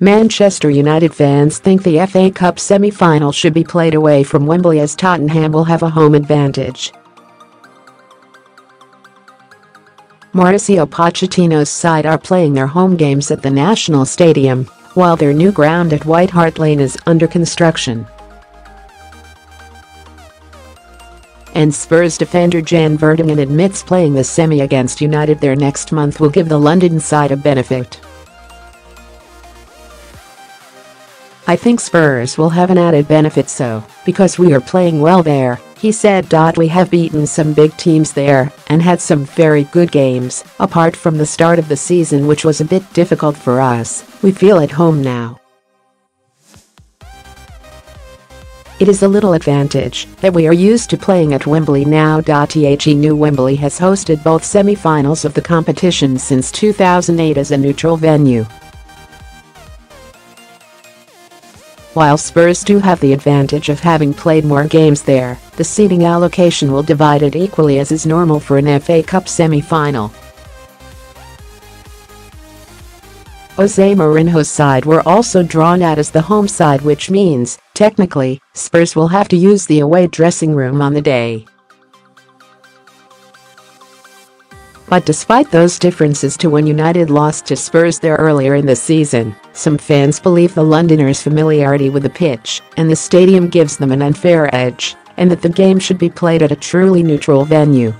Manchester United fans think the FA Cup semi-final should be played away from Wembley as Tottenham will have a home advantage. Mauricio Pochettino's side are playing their home games at the National Stadium, while their new ground at White Hart Lane is under construction. And Spurs defender Jan Vertonghen admits playing the semi against United there next month will give the London side a benefit. "I think Spurs will have an added benefit because we are playing well there," he said. "We have beaten some big teams there and had some very good games, apart from the start of the season which was a bit difficult for us. We feel at home now. It is a little advantage that we are used to playing at Wembley now." The new Wembley has hosted both semi-finals of the competition since 2008 as a neutral venue. While Spurs do have the advantage of having played more games there, the seating allocation will divide it equally as is normal for an FA Cup semi-final. Jose Mourinho's side were also drawn out as the home side, which means, technically, Spurs will have to use the away dressing room on the day. But despite those differences to when United lost to Spurs there earlier in the season, some fans believe the Londoners' familiarity with the pitch and the stadium gives them an unfair edge, and that the game should be played at a truly neutral venue.